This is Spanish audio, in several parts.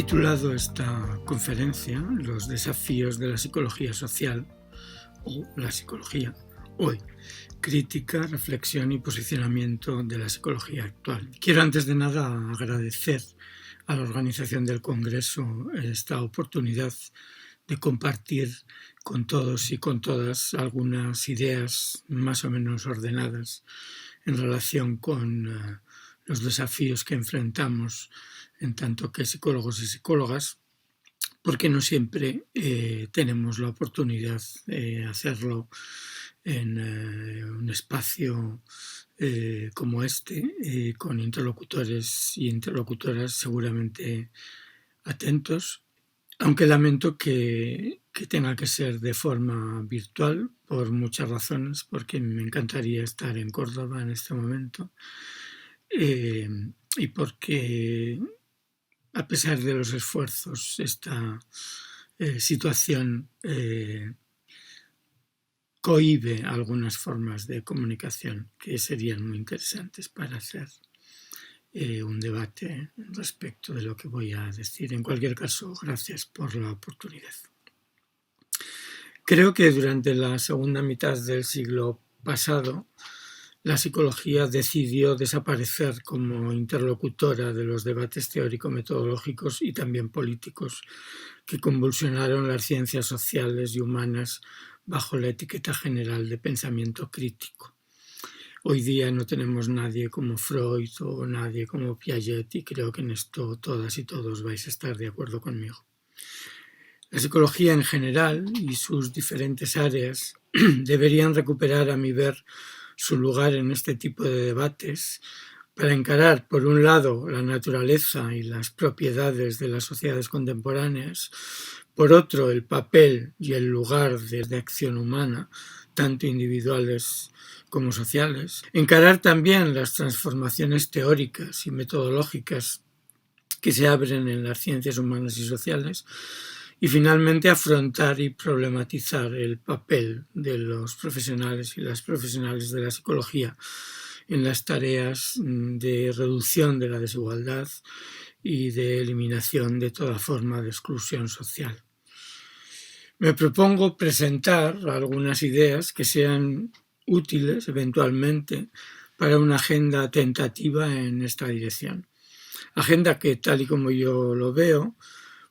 titulado esta conferencia Los desafíos de la psicología social o la psicología hoy, crítica, reflexión y posicionamiento de la psicología actual. Quiero antes de nada agradecer a la organización del Congreso esta oportunidad de compartir con todos y con todas algunas ideas más o menos ordenadas en relación con los desafíos que enfrentamos en tanto que psicólogos y psicólogas, porque no siempre tenemos la oportunidad de hacerlo en un espacio como este, con interlocutores y interlocutoras seguramente atentos, aunque lamento que tenga que ser de forma virtual por muchas razones, porque me encantaría estar en Córdoba en este momento y porque a pesar de los esfuerzos esta situación cohíbe algunas formas de comunicación que serían muy interesantes para hacer un debate respecto de lo que voy a decir. En cualquier caso, gracias por la oportunidad. Creo que durante la segunda mitad del siglo pasado, la psicología decidió desaparecer como interlocutora de los debates teórico-metodológicos y también políticos que convulsionaron las ciencias sociales y humanas bajo la etiqueta general de pensamiento crítico. Hoy día no tenemos nadie como Freud o nadie como Piaget y creo que en esto todas y todos vais a estar de acuerdo conmigo. La psicología en general y sus diferentes áreas deberían recuperar, a mi ver, su lugar en este tipo de debates para encarar, por un lado, la naturaleza y las propiedades de las sociedades contemporáneas, por otro, el papel y el lugar de acción humana, tanto individuales como sociales, encarar también las transformaciones teóricas y metodológicas que se abren en las ciencias humanas y sociales, y finalmente afrontar y problematizar el papel de los profesionales y las profesionales de la psicología en las tareas de reducción de la desigualdad y de eliminación de toda forma de exclusión social. Me propongo presentar algunas ideas que sean útiles eventualmente para una agenda tentativa en esta dirección. Agenda que, tal y como yo lo veo,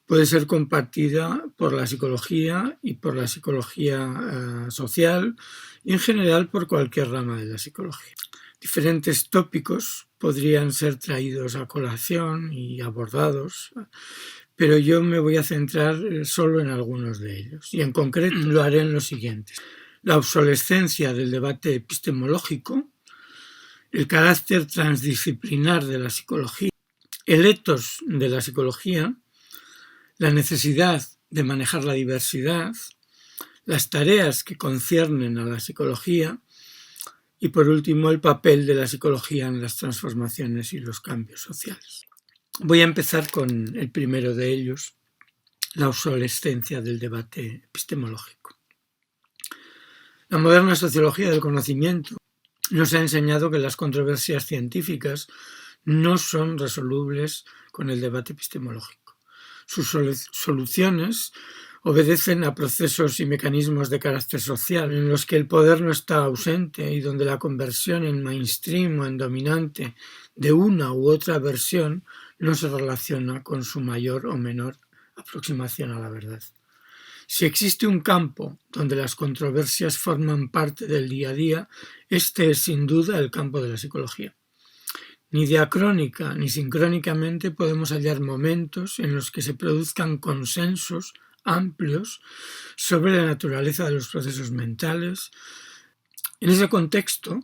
puede ser compartida por la psicología y por la psicología social y en general por cualquier rama de la psicología. Diferentes tópicos podrían ser traídos a colación y abordados, pero yo me voy a centrar solo en algunos de ellos y en concreto lo haré en los siguientes. La obsolescencia del debate epistemológico, el carácter transdisciplinar de la psicología, el ethos de la psicología, la necesidad de manejar la diversidad, las tareas que conciernen a la psicología y, por último, el papel de la psicología en las transformaciones y los cambios sociales. Voy a empezar con el primero de ellos, la obsolescencia del debate epistemológico. La moderna sociología del conocimiento nos ha enseñado que las controversias científicas no son resolubles con el debate epistemológico. Sus soluciones obedecen a procesos y mecanismos de carácter social en los que el poder no está ausente y donde la conversión en mainstream o en dominante de una u otra versión no se relaciona con su mayor o menor aproximación a la verdad. Si existe un campo donde las controversias forman parte del día a día, este es sin duda el campo de la psicología. Ni diacrónica ni sincrónicamente podemos hallar momentos en los que se produzcan consensos amplios sobre la naturaleza de los procesos mentales. En ese contexto,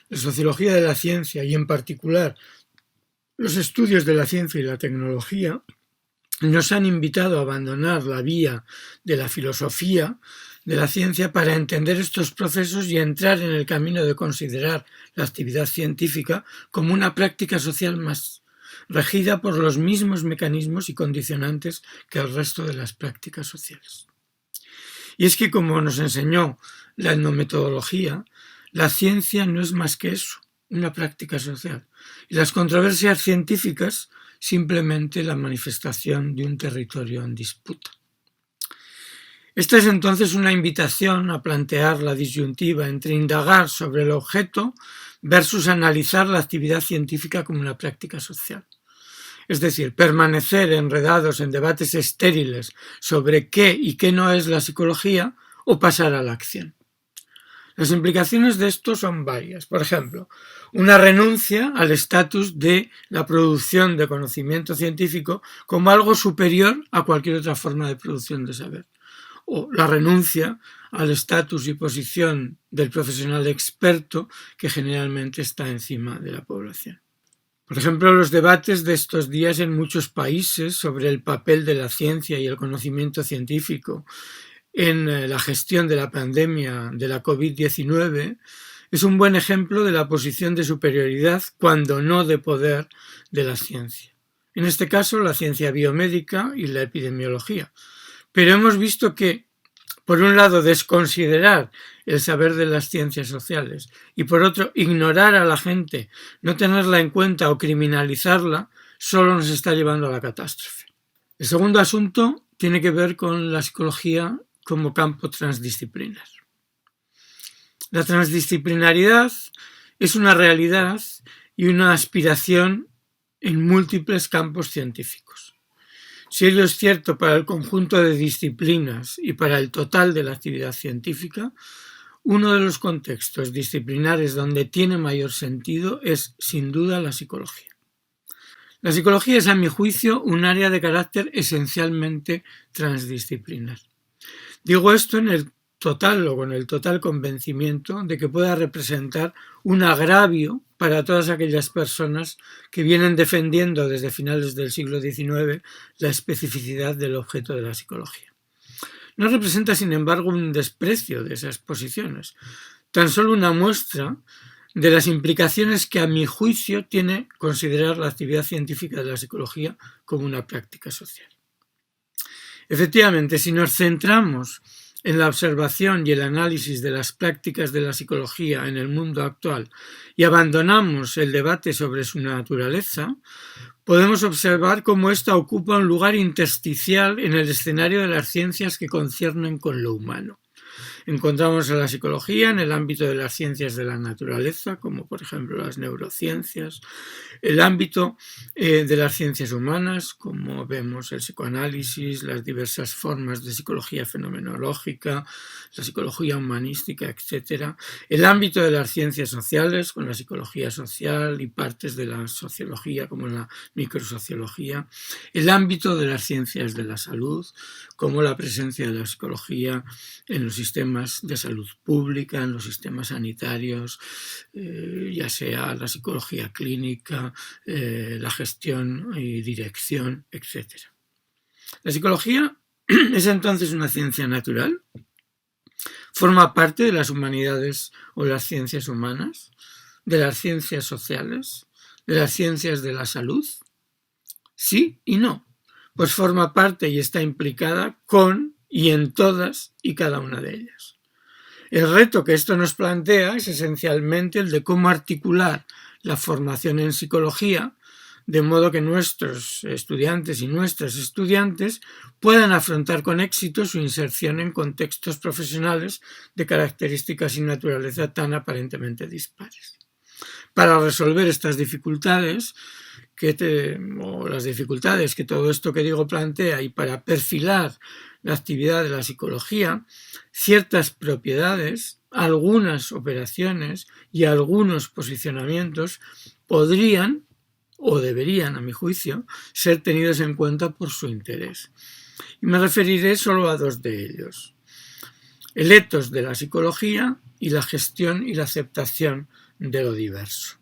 la sociología de la ciencia y en particular los estudios de la ciencia y la tecnología nos han invitado a abandonar la vía de la filosofía de la ciencia para entender estos procesos y entrar en el camino de considerar la actividad científica como una práctica social más regida por los mismos mecanismos y condicionantes que el resto de las prácticas sociales. Y es que, como nos enseñó la etnometodología, la ciencia no es más que eso, una práctica social, y las controversias científicas simplemente la manifestación de un territorio en disputa. Esta es entonces una invitación a plantear la disyuntiva entre indagar sobre el objeto versus analizar la actividad científica como una práctica social. Es decir, permanecer enredados en debates estériles sobre qué y qué no es la psicología o pasar a la acción. Las implicaciones de esto son varias. Por ejemplo, una renuncia al estatus de la producción de conocimiento científico como algo superior a cualquier otra forma de producción de saber. O la renuncia al estatus y posición del profesional experto que generalmente está encima de la población. Por ejemplo, los debates de estos días en muchos países sobre el papel de la ciencia y el conocimiento científico en la gestión de la pandemia de la COVID-19 es un buen ejemplo de la posición de superioridad, cuando no de poder, de la ciencia. En este caso, la ciencia biomédica y la epidemiología. Pero hemos visto que, por un lado, desconsiderar el saber de las ciencias sociales y, por otro, ignorar a la gente, no tenerla en cuenta o criminalizarla, solo nos está llevando a la catástrofe. El segundo asunto tiene que ver con la psicología como campo transdisciplinar. La transdisciplinaridad es una realidad y una aspiración en múltiples campos científicos. Si ello es cierto para el conjunto de disciplinas y para el total de la actividad científica, uno de los contextos disciplinares donde tiene mayor sentido es, sin duda, la psicología. La psicología es, a mi juicio, un área de carácter esencialmente transdisciplinar. Digo esto en el total o con el total convencimiento de que pueda representar un agravio para todas aquellas personas que vienen defendiendo desde finales del siglo XIX la especificidad del objeto de la psicología. No representa, sin embargo, un desprecio de esas posiciones, tan solo una muestra de las implicaciones que, a mi juicio, tiene considerar la actividad científica de la psicología como una práctica social. Efectivamente, si nos centramos en la observación y el análisis de las prácticas de la psicología en el mundo actual y abandonamos el debate sobre su naturaleza, podemos observar cómo ésta ocupa un lugar intersticial en el escenario de las ciencias que conciernen con lo humano. Encontramos a la psicología en el ámbito de las ciencias de la naturaleza, como por ejemplo las neurociencias, el ámbito de las ciencias humanas, como vemos el psicoanálisis, las diversas formas de psicología fenomenológica, la psicología humanística, etc. El ámbito de las ciencias sociales, con la psicología social y partes de la sociología, como la microsociología. El ámbito de las ciencias de la salud, como la presencia de la psicología en los sistemas de salud pública, en los sistemas sanitarios, ya sea la psicología clínica, la gestión y dirección, etc. La psicología es entonces una ciencia natural, forma parte de las humanidades o las ciencias humanas, de las ciencias sociales, de las ciencias de la salud. Sí y no, pues forma parte y está implicada con y en todas y cada una de ellas. El reto que esto nos plantea es esencialmente el de cómo articular la formación en psicología de modo que nuestros estudiantes y nuestras estudiantes puedan afrontar con éxito su inserción en contextos profesionales de características y naturaleza tan aparentemente dispares. Para resolver estas dificultades, las dificultades que todo esto que digo plantea, y para perfilar la actividad de la psicología, ciertas propiedades, algunas operaciones y algunos posicionamientos podrían o deberían, a mi juicio, ser tenidos en cuenta por su interés. Y me referiré solo a dos de ellos: el etos de la psicología y la gestión y la aceptación de lo diverso.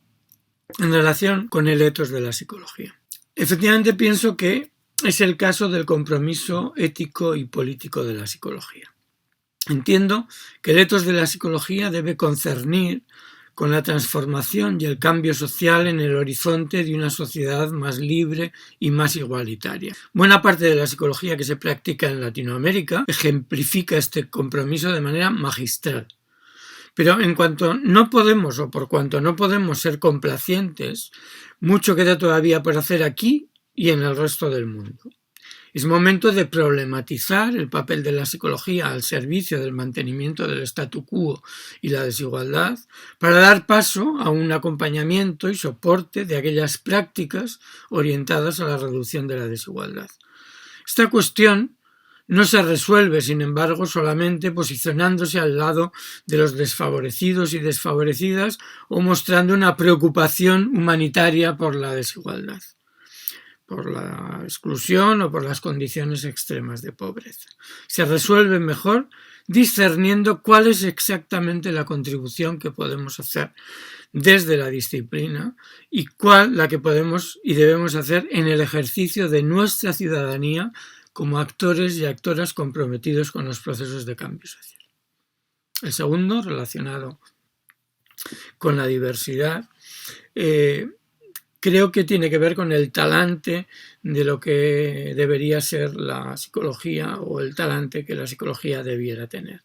En relación con el etos de la psicología, efectivamente pienso que es el caso del compromiso ético y político de la psicología. Entiendo que el etos de la psicología debe concernir con la transformación y el cambio social en el horizonte de una sociedad más libre y más igualitaria. Buena parte de la psicología que se practica en Latinoamérica ejemplifica este compromiso de manera magistral. Pero en cuanto no podemos, o por cuanto no podemos ser complacientes, mucho queda todavía por hacer aquí y en el resto del mundo. Es momento de problematizar el papel de la psicología al servicio del mantenimiento del statu quo y la desigualdad para dar paso a un acompañamiento y soporte de aquellas prácticas orientadas a la reducción de la desigualdad. Esta cuestión no se resuelve, sin embargo, solamente posicionándose al lado de los desfavorecidos y desfavorecidas o mostrando una preocupación humanitaria por la desigualdad, por la exclusión o por las condiciones extremas de pobreza. Se resuelve mejor discerniendo cuál es exactamente la contribución que podemos hacer desde la disciplina y cuál la que podemos y debemos hacer en el ejercicio de nuestra ciudadanía como actores y actoras comprometidos con los procesos de cambio social. El segundo, relacionado con la diversidad, creo que tiene que ver con el talante de lo que debería ser la psicología o el talante que la psicología debiera tener.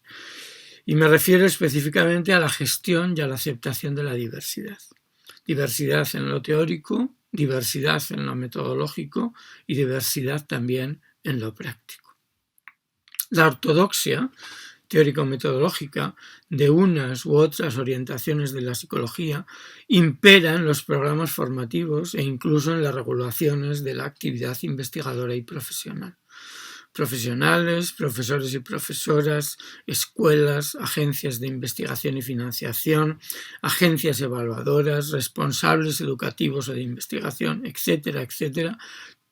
Y me refiero específicamente a la gestión y a la aceptación de la diversidad. Diversidad en lo teórico, diversidad en lo metodológico y diversidad también en lo práctico. La ortodoxia teórico-metodológica de unas u otras orientaciones de la psicología impera en los programas formativos e incluso en las regulaciones de la actividad investigadora y profesional. Profesionales, profesores y profesoras, escuelas, agencias de investigación y financiación, agencias evaluadoras, responsables educativos o de investigación, etcétera, etcétera.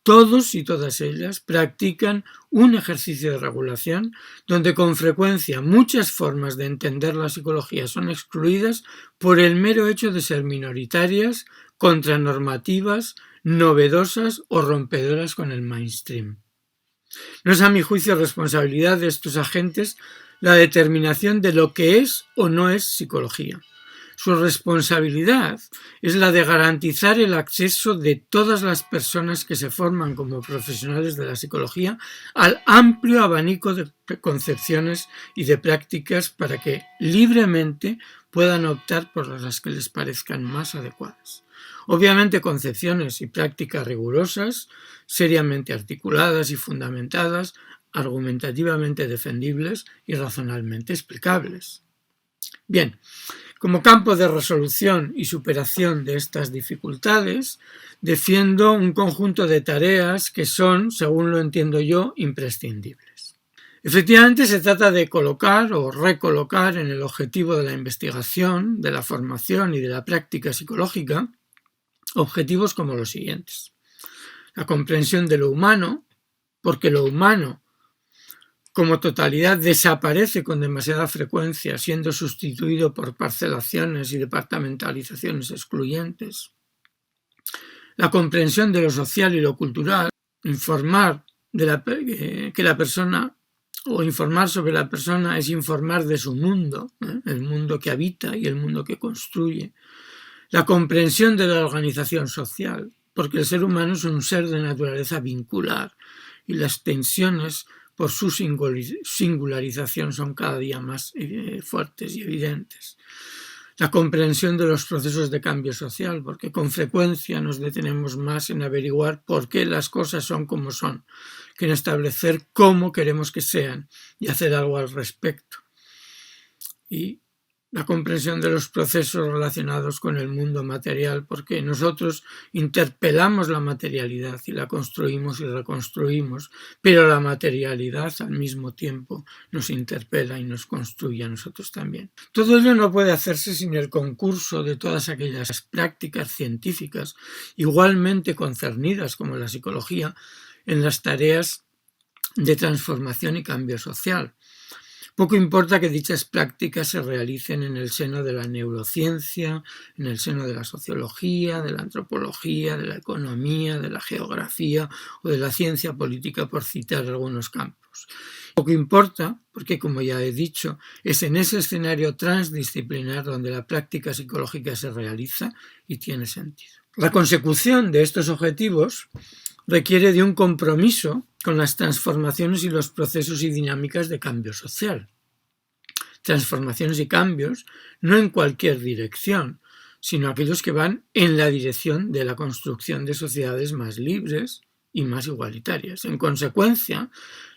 Todos y todas ellas practican un ejercicio de regulación donde con frecuencia muchas formas de entender la psicología son excluidas por el mero hecho de ser minoritarias, contranormativas, novedosas o rompedoras con el mainstream. No es a mi juicio responsabilidad de estos agentes la determinación de lo que es o no es psicología. Su responsabilidad es la de garantizar el acceso de todas las personas que se forman como profesionales de la psicología al amplio abanico de concepciones y de prácticas para que libremente puedan optar por las que les parezcan más adecuadas. Obviamente concepciones y prácticas rigurosas, seriamente articuladas y fundamentadas, argumentativamente defendibles y razonablemente explicables. Bien, como campo de resolución y superación de estas dificultades, defiendo un conjunto de tareas que son, según lo entiendo yo, imprescindibles. Efectivamente, se trata de colocar o recolocar en el objetivo de la investigación, de la formación y de la práctica psicológica objetivos como los siguientes. La comprensión de lo humano, porque lo humano como totalidad desaparece con demasiada frecuencia, siendo sustituido por parcelaciones y departamentalizaciones excluyentes. La comprensión de lo social y lo cultural, informar sobre la persona es informar de su mundo, el mundo que habita y el mundo que construye. La comprensión de la organización social, porque el ser humano es un ser de naturaleza vincular y las tensiones por su singularización son cada día más fuertes y evidentes. La comprensión de los procesos de cambio social, porque con frecuencia nos detenemos más en averiguar por qué las cosas son como son, que en establecer cómo queremos que sean y hacer algo al respecto. Y la comprensión de los procesos relacionados con el mundo material, porque nosotros interpelamos la materialidad y la construimos y reconstruimos, pero la materialidad al mismo tiempo nos interpela y nos construye a nosotros también. Todo ello no puede hacerse sin el concurso de todas aquellas prácticas científicas igualmente concernidas como la psicología en las tareas de transformación y cambio social. Poco importa que dichas prácticas se realicen en el seno de la neurociencia, en el seno de la sociología, de la antropología, de la economía, de la geografía o de la ciencia política, por citar algunos campos. Poco importa, porque como ya he dicho, es en ese escenario transdisciplinar donde la práctica psicológica se realiza y tiene sentido. La consecución de estos objetivos requiere de un compromiso con las transformaciones y los procesos y dinámicas de cambio social. transformaciones y cambios, no en cualquier dirección, sino aquellos que van en la dirección de la construcción de sociedades más libres y más igualitarias. En consecuencia,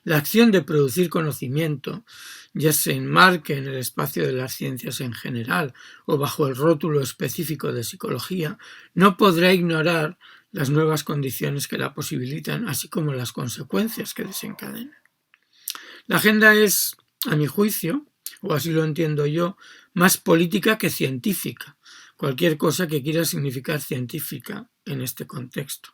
la acción de producir conocimiento, ya se enmarque en el espacio de las ciencias en general o bajo el rótulo específico de psicología, no podrá ignorar las nuevas condiciones que la posibilitan, así como las consecuencias que desencadenan. La agenda es, a mi juicio, o así lo entiendo yo, más política que científica, cualquier cosa que quiera significar científica en este contexto.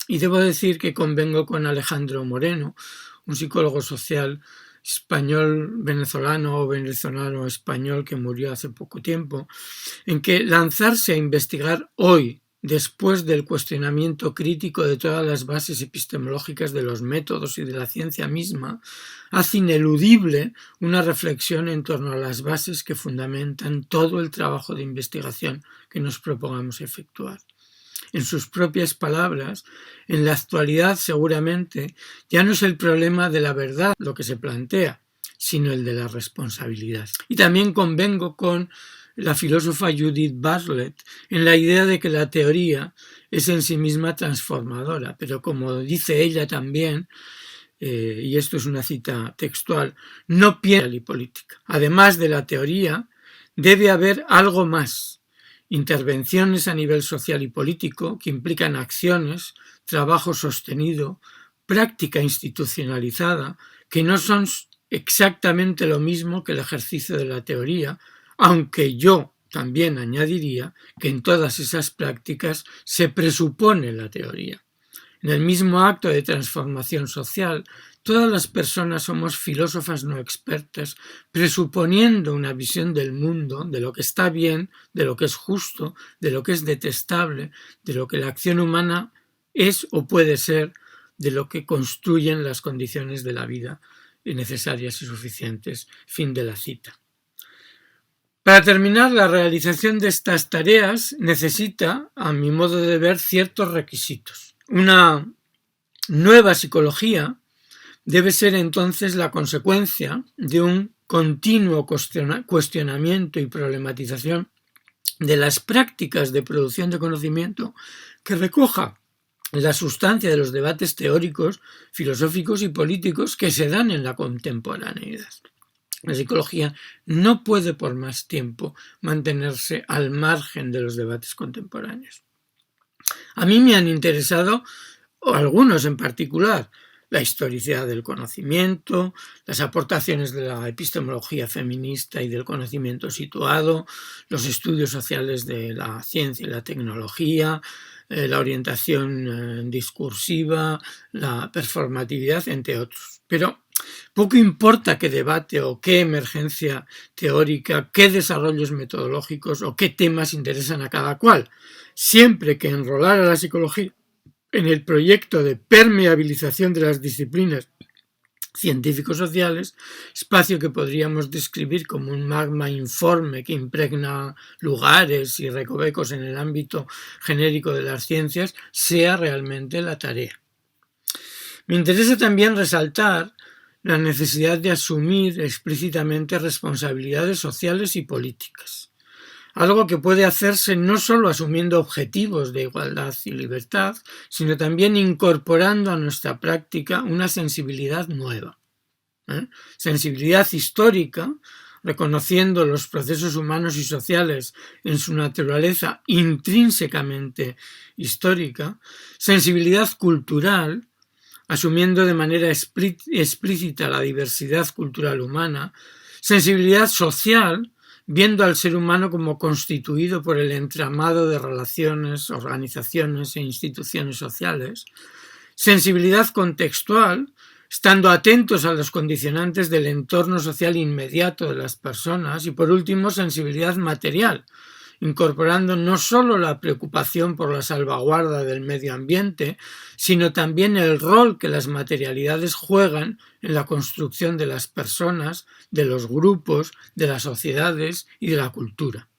Y debo decir que convengo con Alejandro Moreno, un psicólogo social español, venezolano o venezolano español que murió hace poco tiempo, en que lanzarse a investigar hoy, después del cuestionamiento crítico de todas las bases epistemológicas de los métodos y de la ciencia misma, hace ineludible una reflexión en torno a las bases que fundamentan todo el trabajo de investigación que nos propongamos efectuar. En sus propias palabras, en la actualidad seguramente ya no es el problema de la verdad lo que se plantea, sino el de la responsabilidad. Y también convengo con la filósofa Judith Bartlett en la idea de que la teoría es en sí misma transformadora, pero como dice ella también, y esto es una cita textual, no piensa y política. Además de la teoría, debe haber algo más. Intervenciones a nivel social y político que implican acciones, trabajo sostenido, práctica institucionalizada, que no son exactamente lo mismo que el ejercicio de la teoría, aunque yo también añadiría que en todas esas prácticas se presupone la teoría. En el mismo acto de transformación social, todas las personas somos filósofas no expertas, presuponiendo una visión del mundo, de lo que está bien, de lo que es justo, de lo que es detestable, de lo que la acción humana es o puede ser, de lo que construyen las condiciones de la vida necesarias y suficientes. Fin de la cita. Para terminar, la realización de estas tareas necesita, a mi modo de ver, ciertos requisitos. Una nueva psicología debe ser entonces la consecuencia de un continuo cuestionamiento y problematización de las prácticas de producción de conocimiento que recoja la sustancia de los debates teóricos, filosóficos y políticos que se dan en la contemporaneidad. La psicología no puede por más tiempo mantenerse al margen de los debates contemporáneos. A mí me han interesado, o algunos en particular, la historicidad del conocimiento, las aportaciones de la epistemología feminista y del conocimiento situado, los estudios sociales de la ciencia y la tecnología, la orientación discursiva, la performatividad, entre otros. Pero poco importa qué debate o qué emergencia teórica, qué desarrollos metodológicos o qué temas interesan a cada cual, siempre que enrolar a la psicología en el proyecto de permeabilización de las disciplinas científico-sociales, espacio que podríamos describir como un magma informe que impregna lugares y recovecos en el ámbito genérico de las ciencias, sea realmente la tarea. Me interesa también resaltar la necesidad de asumir explícitamente responsabilidades sociales y políticas, algo que puede hacerse no solo asumiendo objetivos de igualdad y libertad, sino también incorporando a nuestra práctica una sensibilidad nueva. Sensibilidad histórica, reconociendo los procesos humanos y sociales en su naturaleza intrínsecamente histórica, sensibilidad cultural, asumiendo de manera explícita la diversidad cultural humana, sensibilidad social, viendo al ser humano como constituido por el entramado de relaciones, organizaciones e instituciones sociales, sensibilidad contextual, estando atentos a los condicionantes del entorno social inmediato de las personas, y por último sensibilidad material, incorporando no solo la preocupación por la salvaguarda del medio ambiente, sino también el rol que las materialidades juegan en la construcción de las personas, de los grupos, de las sociedades y de la cultura.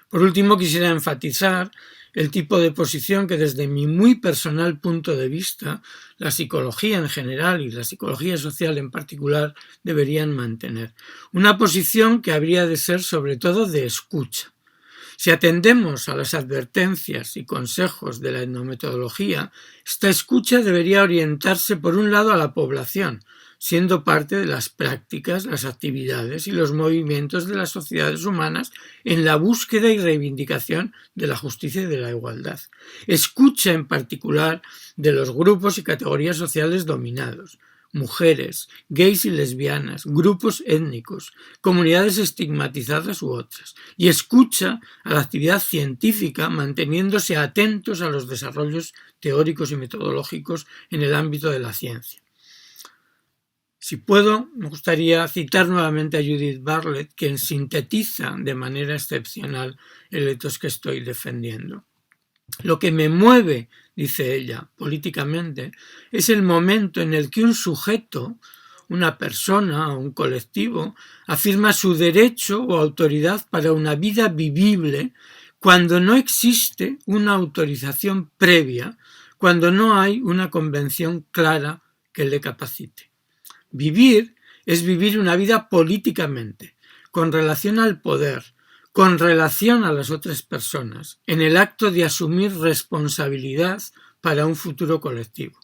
Por último, quisiera enfatizar el tipo de posición que desde mi muy personal punto de vista la psicología en general y la psicología social en particular deberían mantener. Una posición que habría de ser sobre todo de escucha. Si atendemos a las advertencias y consejos de la etnometodología, esta escucha debería orientarse por un lado a la población, siendo parte de las prácticas, las actividades y los movimientos de las sociedades humanas en la búsqueda y reivindicación de la justicia y de la igualdad. Escucha en particular de los grupos y categorías sociales dominados, mujeres, gays y lesbianas, grupos étnicos, comunidades estigmatizadas u otras, y escucha a la actividad científica manteniéndose atentos a los desarrollos teóricos y metodológicos en el ámbito de la ciencia. Si puedo, me gustaría citar nuevamente a Judith Bartlett, quien sintetiza de manera excepcional el ethos que estoy defendiendo. Lo que me mueve, dice ella, políticamente, es el momento en el que un sujeto, una persona o un colectivo, afirma su derecho o autoridad para una vida vivible cuando no existe una autorización previa, cuando no hay una convención clara que le capacite. Vivir es vivir una vida políticamente, con relación al poder, con relación a las otras personas, en el acto de asumir responsabilidad para un futuro colectivo.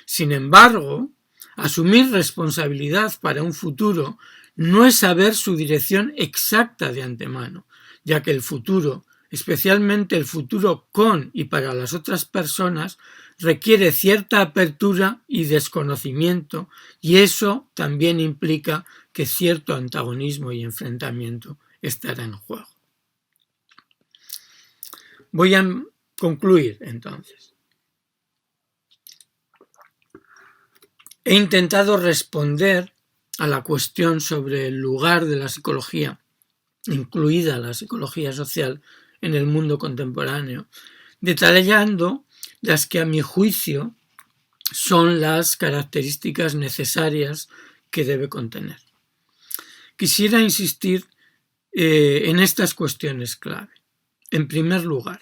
Sin embargo, asumir responsabilidad para un futuro no es saber su dirección exacta de antemano, ya que el futuro, especialmente el futuro con y para las otras personas, requiere cierta apertura y desconocimiento, y eso también implica que cierto antagonismo y enfrentamiento estará en juego. Voy a concluir entonces. He intentado responder a la cuestión sobre el lugar de la psicología, incluida la psicología social, en el mundo contemporáneo, detallando las que a mi juicio son las características necesarias que debe contener. Quisiera insistir en estas cuestiones clave. En primer lugar,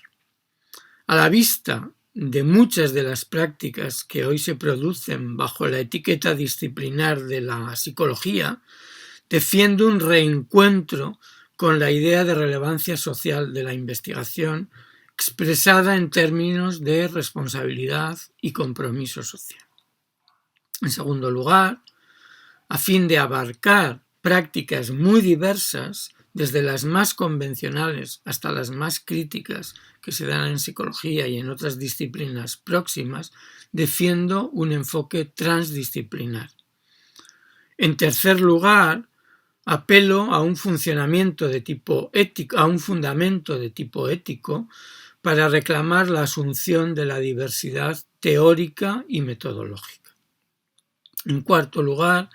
a la vista de muchas de las prácticas que hoy se producen bajo la etiqueta disciplinar de la psicología, defiendo un reencuentro con la idea de relevancia social de la investigación expresada en términos de responsabilidad y compromiso social. En segundo lugar, a fin de abarcar prácticas muy diversas, desde las más convencionales hasta las más críticas que se dan en psicología y en otras disciplinas próximas, defiendo un enfoque transdisciplinar. En tercer lugar, apelo a un funcionamiento de tipo ético, a un fundamento de tipo ético para reclamar la asunción de la diversidad teórica y metodológica. En cuarto lugar,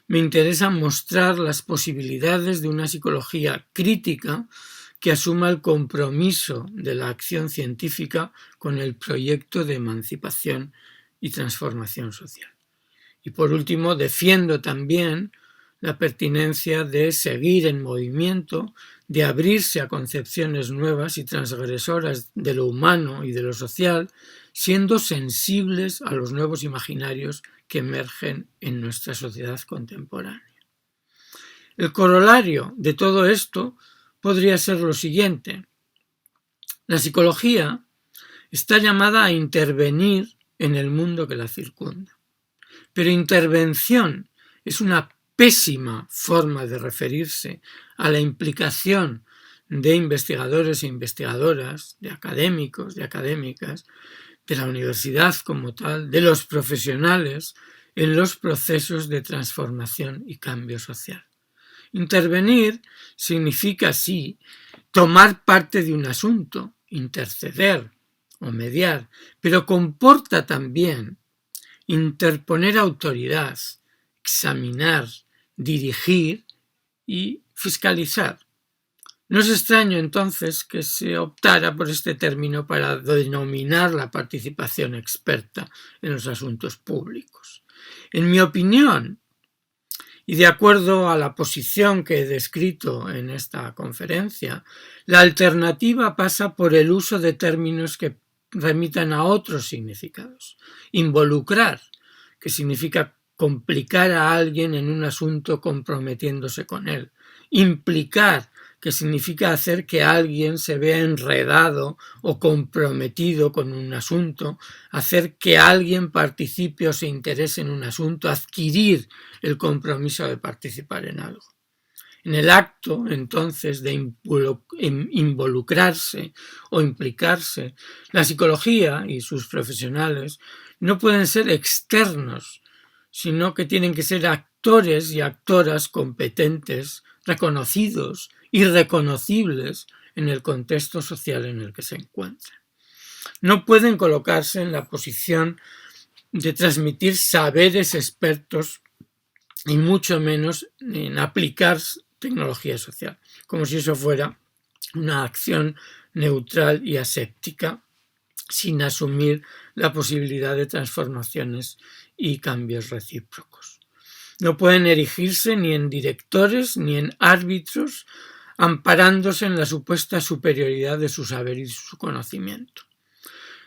me interesa mostrar las posibilidades de una psicología crítica que asuma el compromiso de la acción científica con el proyecto de emancipación y transformación social. Y por último, defiendo también la pertinencia de seguir en movimiento, de abrirse a concepciones nuevas y transgresoras de lo humano y de lo social, siendo sensibles a los nuevos imaginarios que emergen en nuestra sociedad contemporánea. El corolario de todo esto podría ser lo siguiente. La psicología está llamada a intervenir en el mundo que la circunda, pero intervención es una pésima forma de referirse a la implicación de investigadores e investigadoras, de académicos, de académicas, de la universidad como tal, de los profesionales en los procesos de transformación y cambio social. Intervenir significa, sí, tomar parte de un asunto, interceder o mediar, pero comporta también interponer autoridad, examinar, dirigir y fiscalizar. No es extraño entonces que se optara por este término para denominar la participación experta en los asuntos públicos. En mi opinión, Y de acuerdo a la posición que he descrito en esta conferencia, la alternativa pasa por el uso de términos que remitan a otros significados. Involucrar, que significa complicar a alguien en un asunto comprometiéndose con él. Implicar, que significa hacer que alguien se vea enredado o comprometido con un asunto, hacer que alguien participe o se interese en un asunto, adquirir el compromiso de participar en algo. En el acto, entonces, de involucrarse o implicarse, la psicología y sus profesionales no pueden ser externos, sino que tienen que ser actores y actoras competentes, reconocidos y reconocibles en el contexto social en el que se encuentran. No pueden colocarse en la posición de transmitir saberes expertos y mucho menos en aplicar tecnología social, como si eso fuera una acción neutral y aséptica, sin asumir la posibilidad de transformaciones y cambios recíprocos. No pueden erigirse ni en directores ni en árbitros, amparándose en la supuesta superioridad de su saber y su conocimiento.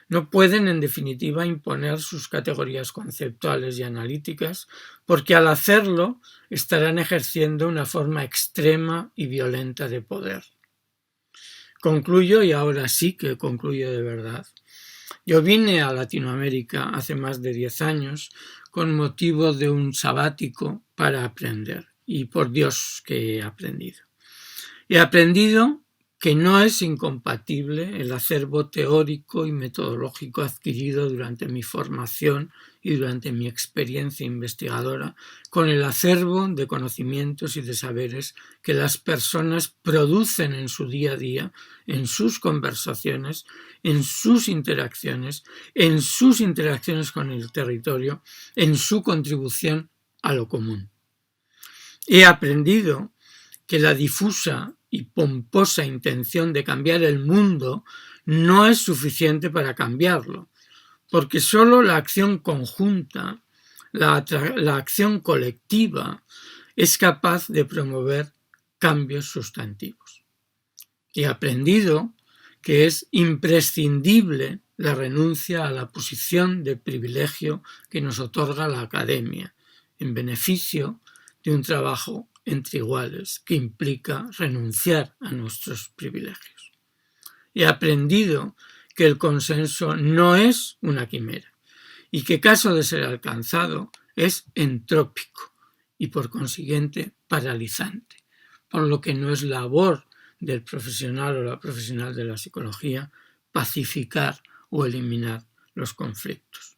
No pueden, en definitiva, imponer sus categorías conceptuales y analíticas, porque al hacerlo estarán ejerciendo una forma extrema y violenta de poder. Concluyo, y ahora sí que concluyo de verdad. Yo vine a Latinoamérica hace más de 10 años con motivo de un sabático para aprender, y por Dios que he aprendido. He aprendido que no es incompatible el acervo teórico y metodológico adquirido durante mi formación y durante mi experiencia investigadora con el acervo de conocimientos y de saberes que las personas producen en su día a día, en sus conversaciones, en sus interacciones con el territorio, en su contribución a lo común. He aprendido que la difusa y pomposa intención de cambiar el mundo no es suficiente para cambiarlo, porque solo la acción conjunta, la acción colectiva, es capaz de promover cambios sustantivos. He aprendido que es imprescindible la renuncia a la posición de privilegio que nos otorga la academia, en beneficio de un trabajo entre iguales, que implica renunciar a nuestros privilegios. He aprendido que el consenso no es una quimera y que, caso de ser alcanzado, es entrópico y por consiguiente paralizante, por lo que no es labor del profesional o la profesional de la psicología pacificar o eliminar los conflictos.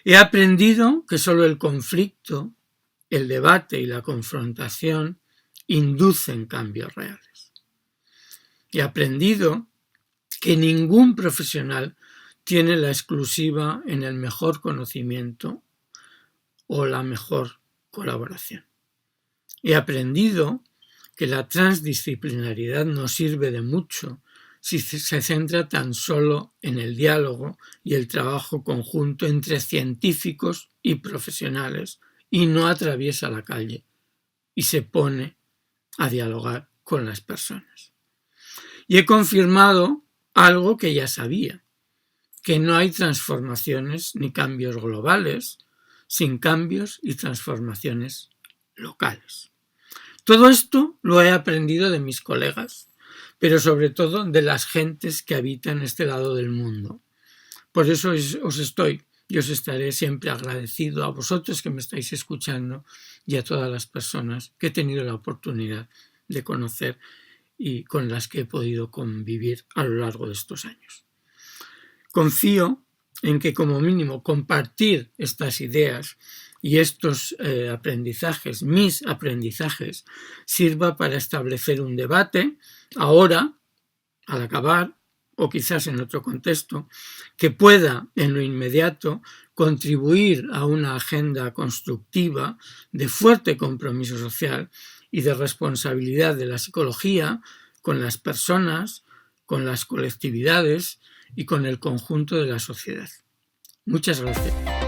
He aprendido que solo el conflicto, el debate y la confrontación inducen cambios reales. He aprendido que ningún profesional tiene la exclusiva en el mejor conocimiento o la mejor colaboración. He aprendido que la transdisciplinaridad no sirve de mucho si se centra tan solo en el diálogo y el trabajo conjunto entre científicos y profesionales, y no atraviesa la calle y se pone a dialogar con las personas. Y he confirmado algo que ya sabía, que no hay transformaciones ni cambios globales sin cambios y transformaciones locales. Todo esto lo he aprendido de mis colegas, pero sobre todo de las gentes que habitan este lado del mundo. Por eso os estaré siempre agradecido a vosotros que me estáis escuchando y a todas las personas que he tenido la oportunidad de conocer y con las que he podido convivir a lo largo de estos años. Confío en que como mínimo compartir estas ideas y estos aprendizajes, mis aprendizajes, sirva para establecer un debate ahora, al acabar, o quizás en otro contexto, que pueda en lo inmediato contribuir a una agenda constructiva de fuerte compromiso social y de responsabilidad de la psicología con las personas, con las colectividades y con el conjunto de la sociedad. Muchas gracias.